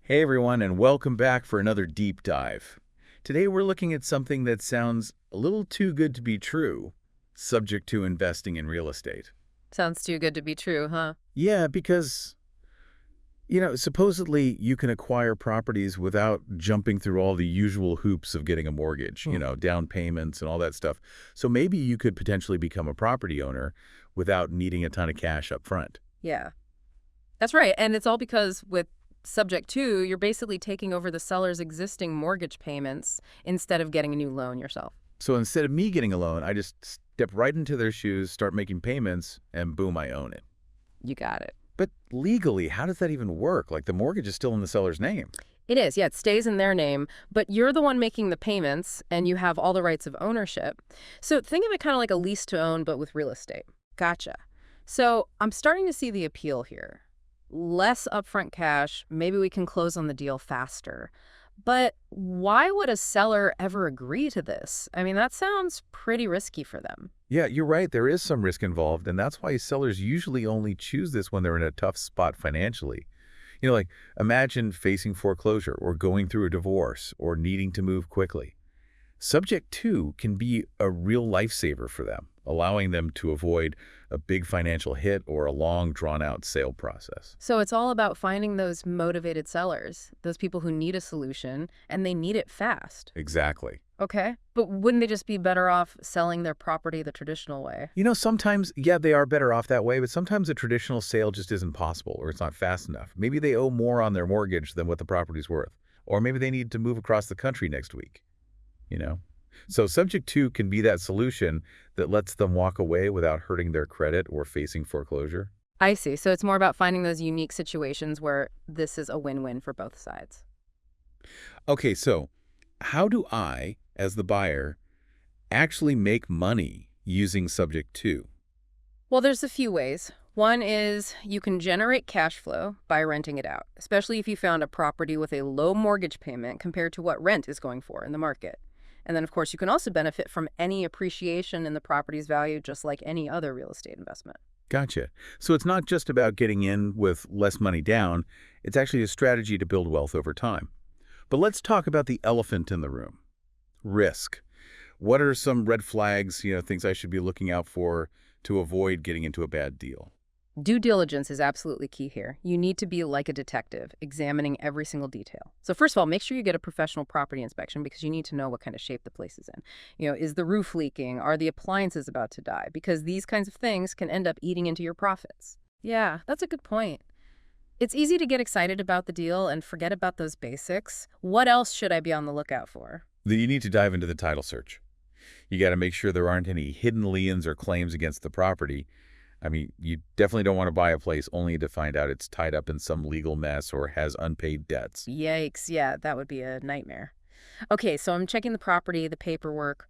Hey everyone, and welcome back for another deep dive. Today we're looking at something that sounds a little too good to be true, subject to investing in real estate. Sounds too good to be true, huh? Yeah, because, supposedly you can acquire properties without jumping through all the usual hoops of getting a mortgage, Hmm. down payments and all that stuff. So maybe you could potentially become a property owner without needing a ton of cash up front. Yeah, that's right. And it's all because with subject to, you're basically taking over the seller's existing mortgage payments instead of getting a new loan yourself. So instead of me getting a loan, I just step right into their shoes, start making payments, and boom, I own it. You got it. But legally, how does that even work? Like the mortgage is still in the seller's name. It is, yeah, it stays in their name, but you're the one making the payments and you have all the rights of ownership. So think of it kind of like a lease to own, but with real estate. Gotcha. So I'm starting to see the appeal here. Less upfront cash, maybe we can close on the deal faster. But why would a seller ever agree to this? I mean, that sounds pretty risky for them. Yeah, you're right. There is some risk involved, and that's why sellers usually only choose this when they're in a tough spot financially. Like imagine facing foreclosure or going through a divorce or needing to move quickly. Subject to can be a real lifesaver for them, allowing them to avoid a big financial hit or a long, drawn-out sale process. So it's all about finding those motivated sellers, those people who need a solution, and they need it fast. Exactly. Okay. But wouldn't they just be better off selling their property the traditional way? Sometimes, yeah, they are better off that way, but sometimes a traditional sale just isn't possible or it's not fast enough. Maybe they owe more on their mortgage than what the property's worth, or maybe they need to move across the country next week, you know? So subject to can be that solution that lets them walk away without hurting their credit or facing foreclosure. I see. So it's more about finding those unique situations where this is a win-win for both sides. Okay, so how do I, as the buyer, actually make money using subject to? Well, there's a few ways. One is you can generate cash flow by renting it out, especially if you found a property with a low mortgage payment compared to what rent is going for in the market. And then, of course, you can also benefit from any appreciation in the property's value, just like any other real estate investment. Gotcha. So it's not just about getting in with less money down, it's actually a strategy to build wealth over time. But let's talk about the elephant in the room, risk. What are some red flags, things I should be looking out for to avoid getting into a bad deal? Due diligence is absolutely key here. You need to be like a detective, examining every single detail. So first of all, make sure you get a professional property inspection because you need to know what kind of shape the place is in. Is the roof leaking? Are the appliances about to die? Because these kinds of things can end up eating into your profits. Yeah, that's a good point. It's easy to get excited about the deal and forget about those basics. What else should I be on the lookout for? Then you need to dive into the title search. You got to make sure there aren't any hidden liens or claims against the property. I mean, you definitely don't want to buy a place only to find out it's tied up in some legal mess or has unpaid debts. Yikes, yeah, that would be a nightmare. Okay, so I'm checking the property, the paperwork.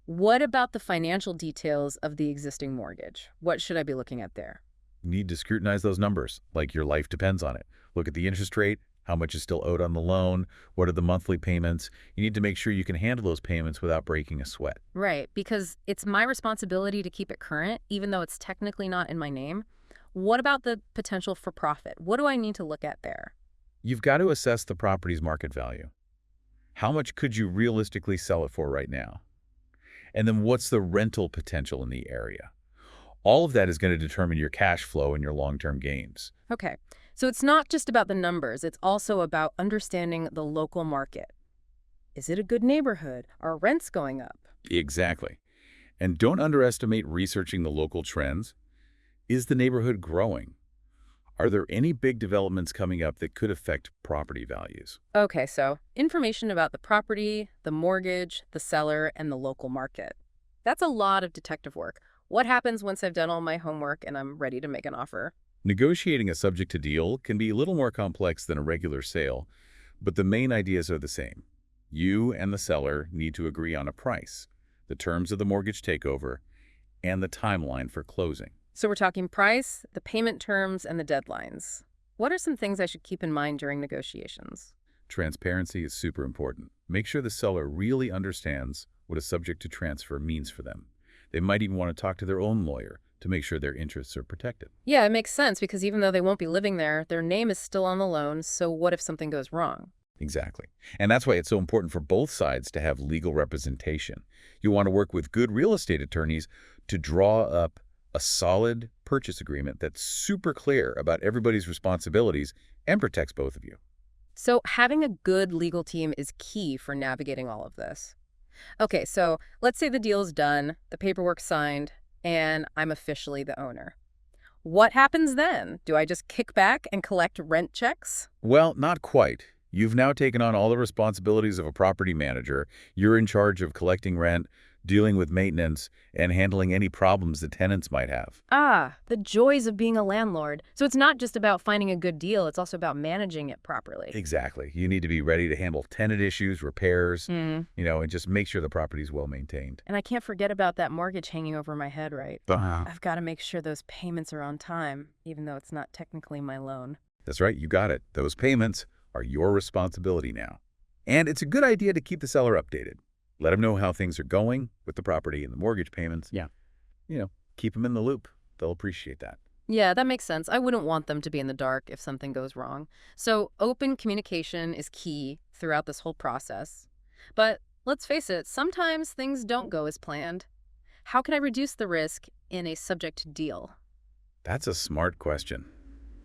What about the financial details of the existing mortgage? What should I be looking at there? You need to scrutinize those numbers, like your life depends on it. Look at the interest rate, how much is still owed on the loan, what are the monthly payments. You need to make sure you can handle those payments without breaking a sweat. Right, because it's my responsibility to keep it current, even though it's technically not in my name. What about the potential for profit? What do I need to look at there? You've got to assess the property's market value. How much could you realistically sell it for right now? And then what's the rental potential in the area? All of that is going to determine your cash flow and your long-term gains. Okay, so it's not just about the numbers, it's also about understanding the local market. Is it a good neighborhood? Are rents going up? Exactly. And don't underestimate researching the local trends. Is the neighborhood growing? Are there any big developments coming up that could affect property values? Okay, so information about the property, the mortgage, the seller, and the local market. That's a lot of detective work. What happens once I've done all my homework and I'm ready to make an offer? Negotiating a subject to deal can be a little more complex than a regular sale, but the main ideas are the same. You and the seller need to agree on a price, the terms of the mortgage takeover, and the timeline for closing. So we're talking price, the payment terms, and the deadlines. What are some things I should keep in mind during negotiations? Transparency is super important. Make sure the seller really understands what a subject to transfer means for them. They might even want to talk to their own lawyer to make sure their interests are protected. Yeah, it makes sense because even though they won't be living there, their name is still on the loan, so what if something goes wrong? Exactly. And that's why it's so important for both sides to have legal representation. You want to work with good real estate attorneys to draw up a solid purchase agreement that's super clear about everybody's responsibilities and protects both of you. So having a good legal team is key for navigating all of this. Okay, so let's say the deal's done, the paperwork's signed, and I'm officially the owner. What happens then? Do I just kick back and collect rent checks? Well, not quite. You've now taken on all the responsibilities of a property manager. You're in charge of collecting rent, dealing with maintenance, and handling any problems the tenants might have. Ah, the joys of being a landlord. So it's not just about finding a good deal, it's also about managing it properly. Exactly. You need to be ready to handle tenant issues, repairs, Hmm. and just make sure the property's well maintained. And I can't forget about that mortgage hanging over my head, right? Uh-huh. I've got to make sure those payments are on time, even though it's not technically my loan. That's right, you got it. Those payments are your responsibility now. And it's a good idea to keep the seller updated. Let them know how things are going with the property and the mortgage payments. Yeah. Keep them in the loop. They'll appreciate that. Yeah, that makes sense. I wouldn't want them to be in the dark if something goes wrong. So open communication is key throughout this whole process. But let's face it, sometimes things don't go as planned. How can I reduce the risk in a subject deal? That's a smart question.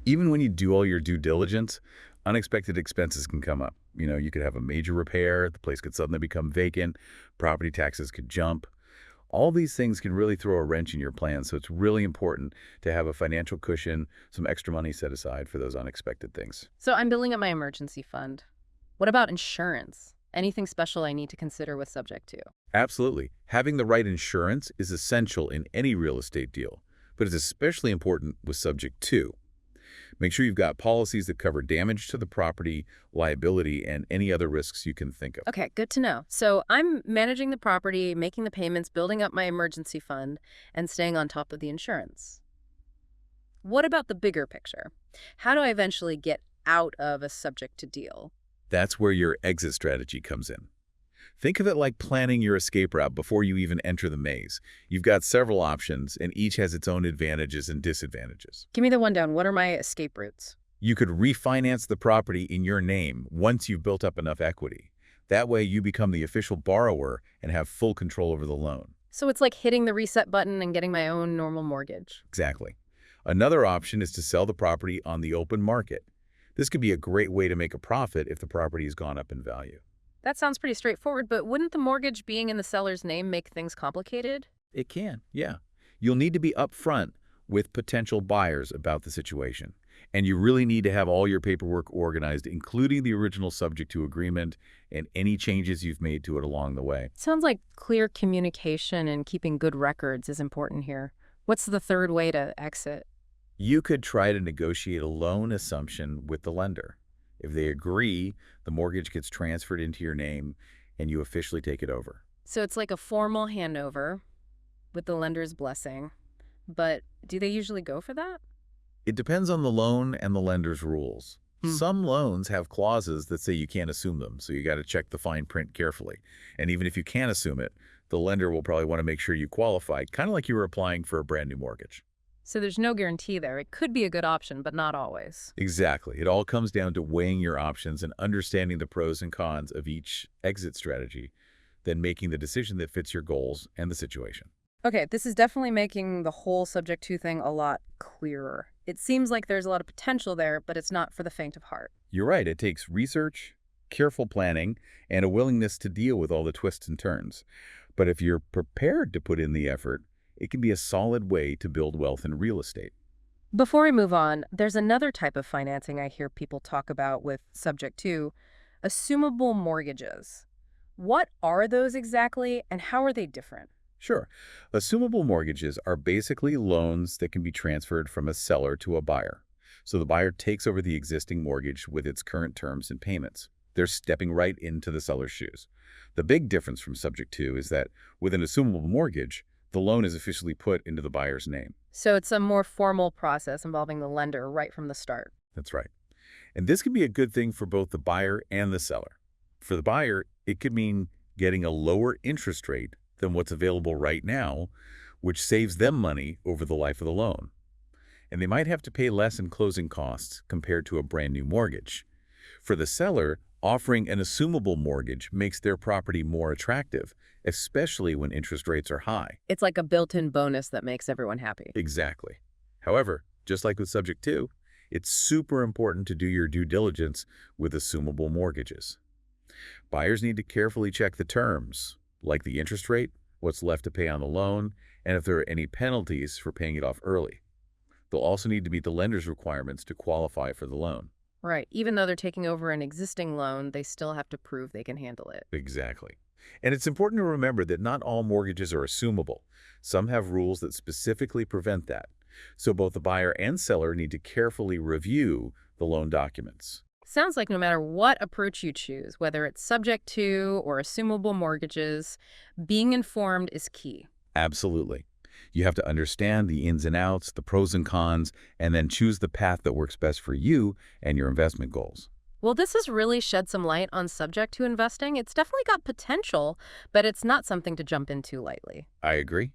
Even when you do all your due diligence, unexpected expenses can come up. You could have a major repair, the place could suddenly become vacant, property taxes could jump. All these things can really throw a wrench in your plans, so it's really important to have a financial cushion, some extra money set aside for those unexpected things. So I'm building up my emergency fund. What about insurance? Anything special I need to consider with subject to? Absolutely. Having the right insurance is essential in any real estate deal, but it's especially important with subject to. Make sure you've got policies that cover damage to the property, liability, and any other risks you can think of. Okay, good to know. So I'm managing the property, making the payments, building up my emergency fund, and staying on top of the insurance. What about the bigger picture? How do I eventually get out of a subject to deal? That's where your exit strategy comes in. Think of it like planning your escape route before you even enter the maze. You've got several options, and each has its own advantages and disadvantages. Give me the rundown. What are my escape routes? You could refinance the property in your name once you've built up enough equity. That way, you become the official borrower and have full control over the loan. So it's like hitting the reset button and getting my own normal mortgage. Exactly. Another option is to sell the property on the open market. This could be a great way to make a profit if the property has gone up in value. That sounds pretty straightforward, but wouldn't the mortgage being in the seller's name make things complicated? It can, yeah. You'll need to be upfront with potential buyers about the situation. And you really need to have all your paperwork organized, including the original subject to agreement and any changes you've made to it along the way. Sounds like clear communication and keeping good records is important here. What's the third way to exit? You could try to negotiate a loan assumption with the lender. If they agree, the mortgage gets transferred into your name and you officially take it over. So it's like a formal handover with the lender's blessing. But do they usually go for that? It depends on the loan and the lender's rules. Some loans have clauses that say you can't assume them, so you got to check the fine print carefully. And even if you can assume it, the lender will probably want to make sure you qualify, kind of like you were applying for a brand new mortgage. So there's no guarantee there. It could be a good option, but not always. Exactly. It all comes down to weighing your options and understanding the pros and cons of each exit strategy, then making the decision that fits your goals and the situation. Okay, this is definitely making the whole subject to thing a lot clearer. It seems like there's a lot of potential there, but it's not for the faint of heart. You're right. It takes research, careful planning, and a willingness to deal with all the twists and turns. But if you're prepared to put in the effort, it can be a solid way to build wealth in real estate. Before we move on, there's another type of financing I hear people talk about with subject to, assumable mortgages. What are those exactly, and how are they different? Sure. Assumable mortgages are basically loans that can be transferred from a seller to a buyer. So the buyer takes over the existing mortgage with its current terms and payments. They're stepping right into the seller's shoes. The big difference from subject to is that with an assumable mortgage, the loan is officially put into the buyer's name. So it's a more formal process involving the lender right from the start. That's right. And this can be a good thing for both the buyer and the seller. For the buyer, it could mean getting a lower interest rate than what's available right now, which saves them money over the life of the loan. And they might have to pay less in closing costs compared to a brand new mortgage. For the seller, offering an assumable mortgage makes their property more attractive, especially when interest rates are high. It's like a built-in bonus that makes everyone happy. Exactly. However, just like with Subject 2, it's super important to do your due diligence with assumable mortgages. Buyers need to carefully check the terms, like the interest rate, what's left to pay on the loan, and if there are any penalties for paying it off early. They'll also need to meet the lender's requirements to qualify for the loan. Right. Even though they're taking over an existing loan, they still have to prove they can handle it. Exactly. And it's important to remember that not all mortgages are assumable. Some have rules that specifically prevent that. So both the buyer and seller need to carefully review the loan documents. Sounds like no matter what approach you choose, whether it's subject to or assumable mortgages, being informed is key. Absolutely. You have to understand the ins and outs, the pros and cons, and then choose the path that works best for you and your investment goals. Well, this has really shed some light on subject to investing. It's definitely got potential, but it's not something to jump into lightly. I agree.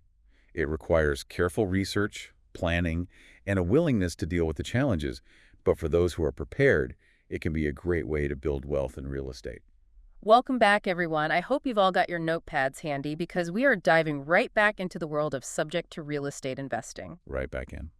It requires careful research, planning, and a willingness to deal with the challenges. But for those who are prepared, it can be a great way to build wealth in real estate. Welcome back, everyone. I hope you've all got your notepads handy because we are diving right back into the world of subject to real estate investing. Right back in.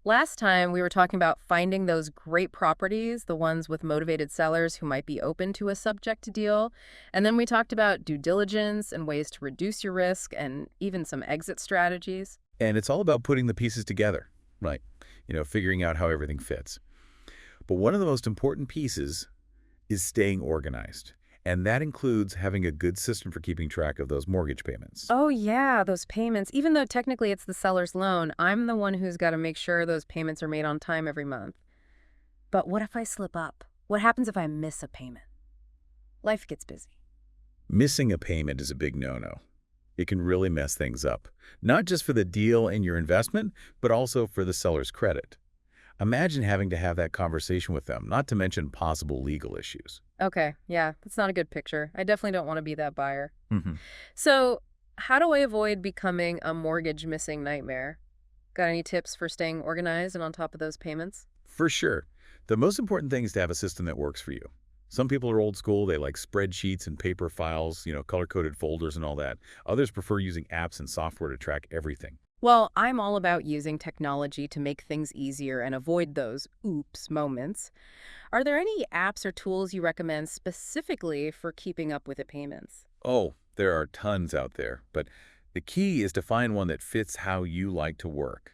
Last time, we were talking about finding those great properties, the ones with motivated sellers who might be open to a subject to deal. And then we talked about due diligence and ways to reduce your risk and even some exit strategies. And it's all about putting the pieces together, right? Figuring out how everything fits. But one of the most important pieces is staying organized. And that includes having a good system for keeping track of those mortgage payments. Oh, yeah, those payments. Even though technically it's the seller's loan, I'm the one who's got to make sure those payments are made on time every month. But what if I slip up? What happens if I miss a payment? Life gets busy. Missing a payment is a big no-no. It can really mess things up, not just for the deal and your investment, but also for the seller's credit. Imagine having to have that conversation with them, not to mention possible legal issues. Okay, yeah, that's not a good picture. I definitely don't want to be that buyer. Mm-hmm. So, how do I avoid becoming a mortgage missing nightmare? Got any tips for staying organized and on top of those payments? For sure. The most important thing is to have a system that works for you. Some people are old school. They like spreadsheets and paper files, color-coded folders and all that. Others prefer using apps and software to track everything. Well, I'm all about using technology to make things easier and avoid those oops moments. Are there any apps or tools you recommend specifically for keeping up with the payments? Oh, there are tons out there, but the key is to find one that fits how you like to work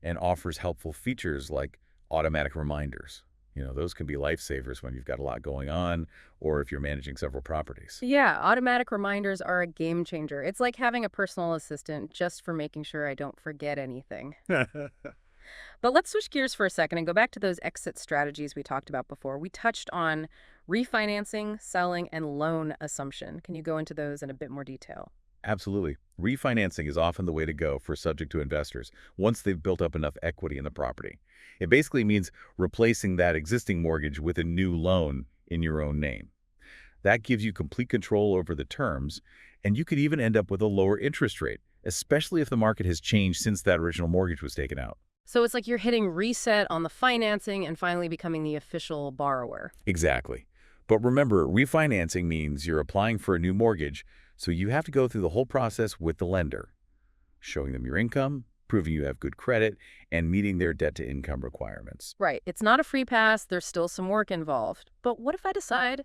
and offers helpful features like automatic reminders. Those can be lifesavers when you've got a lot going on or if you're managing several properties. Yeah, automatic reminders are a game changer. It's like having a personal assistant just for making sure I don't forget anything. But let's switch gears for a second and go back to those exit strategies we talked about before. We touched on refinancing, selling, and loan assumption. Can you go into those in a bit more detail? Absolutely. Refinancing is often the way to go for subject to investors once they've built up enough equity in the property. It basically means replacing that existing mortgage with a new loan in your own name. That gives you complete control over the terms, and you could even end up with a lower interest rate, especially if the market has changed since that original mortgage was taken out. So it's like you're hitting reset on the financing and finally becoming the official borrower. Exactly. But remember, refinancing means you're applying for a new mortgage, so you have to go through the whole process with the lender, showing them your income, proving you have good credit, and meeting their debt-to-income requirements. Right. It's not a free pass. There's still some work involved. But what if I decide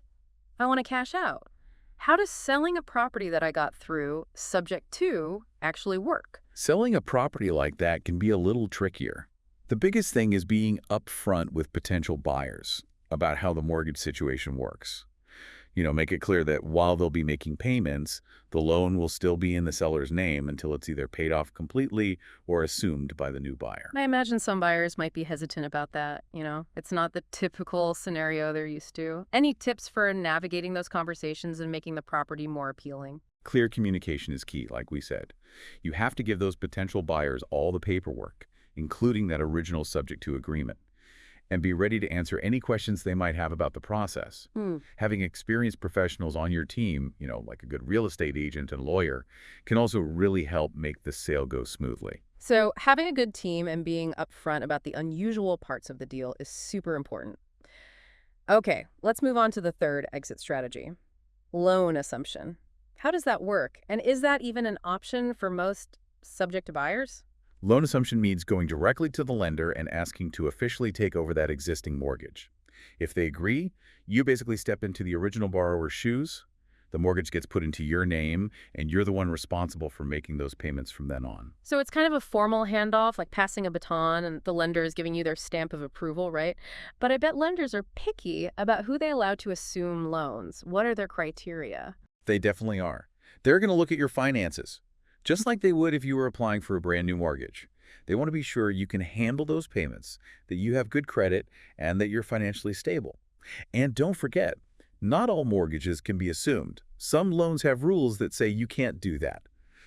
I want to cash out? How does selling a property that I got through subject to actually work? Selling a property like that can be a little trickier. The biggest thing is being upfront with potential buyers about how the mortgage situation works. Make it clear that while they'll be making payments, the loan will still be in the seller's name until it's either paid off completely or assumed by the new buyer. I imagine some buyers might be hesitant about that. It's not the typical scenario they're used to. Any tips for navigating those conversations and making the property more appealing? Clear communication is key, like we said. You have to give those potential buyers all the paperwork, including that original subject to agreement. and be ready to answer any questions they might have about the process. Hmm. Having experienced professionals on your team, like a good real estate agent and lawyer, can also really help make the sale go smoothly. So having a good team and being upfront about the unusual parts of the deal is super important. Okay, let's move on to the third exit strategy, loan assumption. How does that work? And is that even an option for most subject to buyers? Loan assumption means going directly to the lender and asking to officially take over that existing mortgage. If they agree, you basically step into the original borrower's shoes, the mortgage gets put into your name, and you're the one responsible for making those payments from then on. So it's kind of a formal handoff, like passing a baton, and the lender is giving you their stamp of approval, right? But I bet lenders are picky about who they allow to assume loans. What are their criteria? They definitely are. They're going to look at your finances, just like they would if you were applying for a brand new mortgage. They want to be sure you can handle those payments, that you have good credit, and that you're financially stable. And don't forget, not all mortgages can be assumed. Some loans have rules that say you can't do that.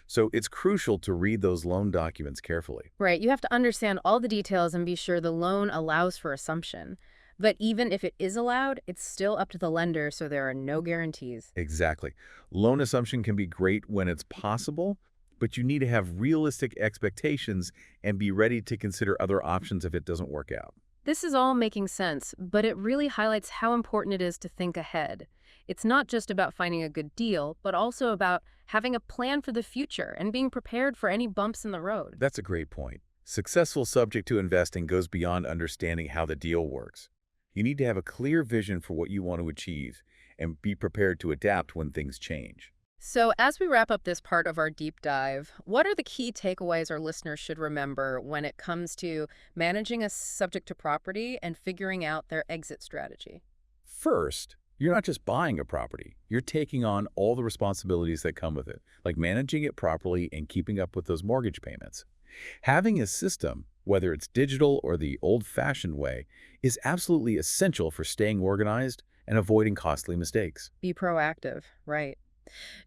So it's crucial to read those loan documents carefully. Right, you have to understand all the details and be sure the loan allows for assumption. But even if it is allowed, it's still up to the lender, so there are no guarantees. Exactly. Loan assumption can be great when it's possible, but you need to have realistic expectations and be ready to consider other options if it doesn't work out. This is all making sense, but it really highlights how important it is to think ahead. It's not just about finding a good deal, but also about having a plan for the future and being prepared for any bumps in the road. That's a great point. Successful subject to investing goes beyond understanding how the deal works. You need to have a clear vision for what you want to achieve and be prepared to adapt when things change. So, as we wrap up this part of our deep dive, what are the key takeaways our listeners should remember when it comes to managing a subject to property and figuring out their exit strategy? First, you're not just buying a property. You're taking on all the responsibilities that come with it, like managing it properly and keeping up with those mortgage payments. Having a system, whether it's digital or the old-fashioned way, is absolutely essential for staying organized and avoiding costly mistakes. Be proactive, right?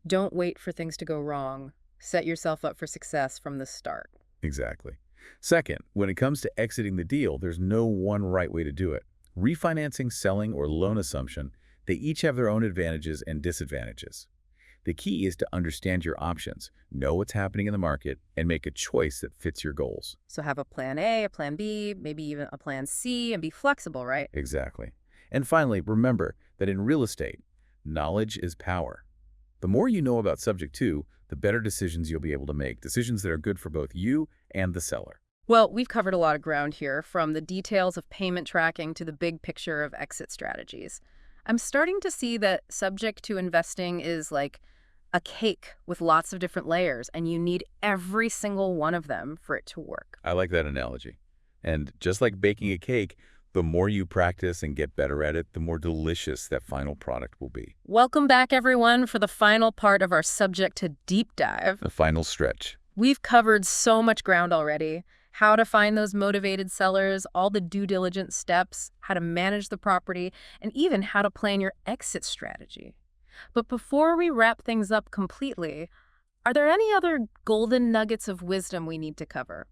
Don't wait for things to go wrong. Set yourself up for success from the start. Exactly. Second, when it comes to exiting the deal, there's no one right way to do it. Refinancing, selling, or loan assumption, they each have their own advantages and disadvantages. The key is to understand your options, know what's happening in the market, and make a choice that fits your goals. So have a plan A, a plan B, maybe even a plan C, and be flexible, right? Exactly. And finally, remember that in real estate, knowledge is power. The more you know about subject to, the better decisions you'll be able to make, decisions that are good for both you and the seller. Well, we've covered a lot of ground here, from the details of payment tracking to the big picture of exit strategies. I'm starting to see that subject to investing is like a cake with lots of different layers, and you need every single one of them for it to work. I like that analogy. And just like baking a cake, the more you practice and get better at it, the more delicious that final product will be. Welcome back, everyone, for the final part of our subject to deep dive. The final stretch. We've covered so much ground already. How to find those motivated sellers, all the due diligence steps, how to manage the property, and even how to plan your exit strategy. But before we wrap things up completely, are there any other golden nuggets of wisdom we need to cover?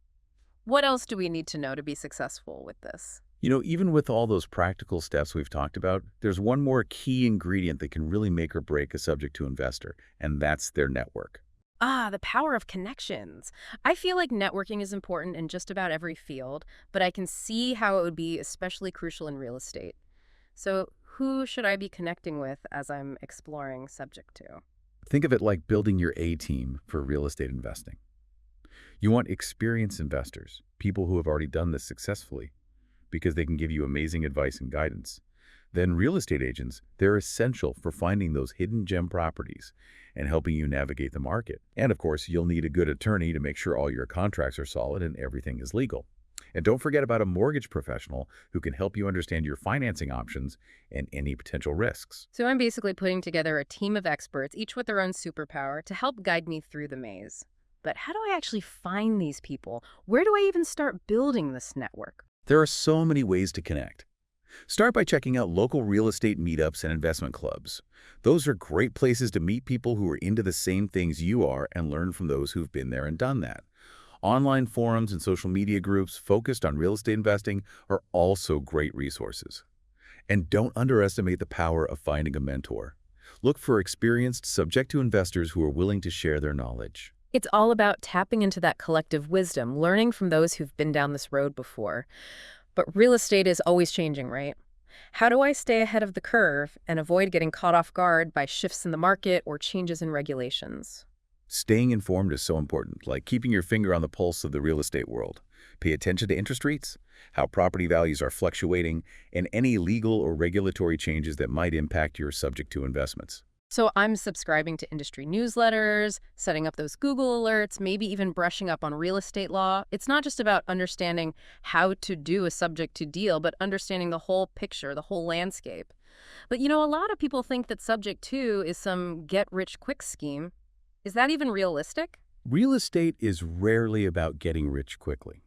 What else do we need to know to be successful with this? Even with all those practical steps we've talked about, there's one more key ingredient that can really make or break a subject to investor, and that's their network. Ah, the power of connections. I feel like networking is important in just about every field, but I can see how it would be especially crucial in real estate. So who should I be connecting with as I'm exploring subject to? Think of it like building your A team for real estate investing. You want experienced investors, people who have already done this successfully, because they can give you amazing advice and guidance. Then real estate agents, they're essential for finding those hidden gem properties and helping you navigate the market. And of course, you'll need a good attorney to make sure all your contracts are solid and everything is legal. And don't forget about a mortgage professional who can help you understand your financing options and any potential risks. So I'm basically putting together a team of experts, each with their own superpower, to help guide me through the maze. But how do I actually find these people? Where do I even start building this network? There are so many ways to connect. Start by checking out local real estate meetups and investment clubs. Those are great places to meet people who are into the same things you are and learn from those who've been there and done that. Online forums and social media groups focused on real estate investing are also great resources. And don't underestimate the power of finding a mentor. Look for experienced, subject-to investors who are willing to share their knowledge. It's all about tapping into that collective wisdom, learning from those who've been down this road before. But real estate is always changing, right? How do I stay ahead of the curve and avoid getting caught off guard by shifts in the market or changes in regulations? Staying informed is so important, like keeping your finger on the pulse of the real estate world. Pay attention to interest rates, how property values are fluctuating, and any legal or regulatory changes that might impact your subject-to investments. So I'm subscribing to industry newsletters, setting up those Google alerts, maybe even brushing up on real estate law. It's not just about understanding how to do a subject to deal, but understanding the whole picture, the whole landscape. But a lot of people think that subject to is some get rich quick scheme. Is that even realistic? Real estate is rarely about getting rich quickly.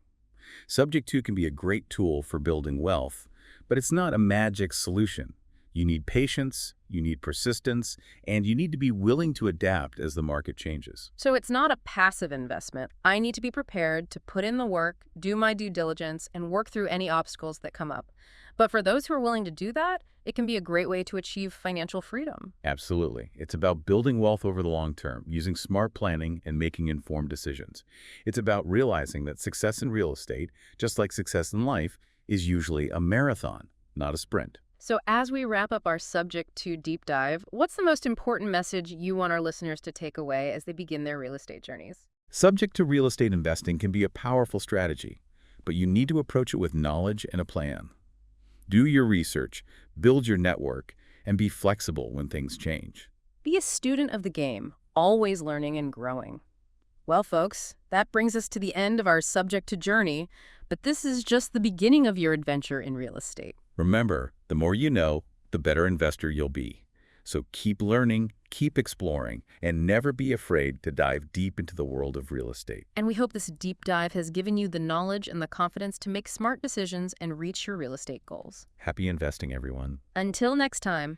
Subject-to can be a great tool for building wealth, but it's not a magic solution. You need patience, you need persistence, and you need to be willing to adapt as the market changes. So it's not a passive investment. I need to be prepared to put in the work, do my due diligence, and work through any obstacles that come up. But for those who are willing to do that, it can be a great way to achieve financial freedom. Absolutely. It's about building wealth over the long term, using smart planning and making informed decisions. It's about realizing that success in real estate, just like success in life, is usually a marathon, not a sprint. So as we wrap up our subject to deep dive, what's the most important message you want our listeners to take away as they begin their real estate journeys? Subject to real estate investing can be a powerful strategy, but you need to approach it with knowledge and a plan. Do your research, build your network, and be flexible when things change. Be a student of the game, always learning and growing. Well, folks, that brings us to the end of our subject to journey, but this is just the beginning of your adventure in real estate. Remember, the more you know, the better investor you'll be. So keep learning, keep exploring, and never be afraid to dive deep into the world of real estate. And we hope this deep dive has given you the knowledge and the confidence to make smart decisions and reach your real estate goals. Happy investing, everyone. Until next time.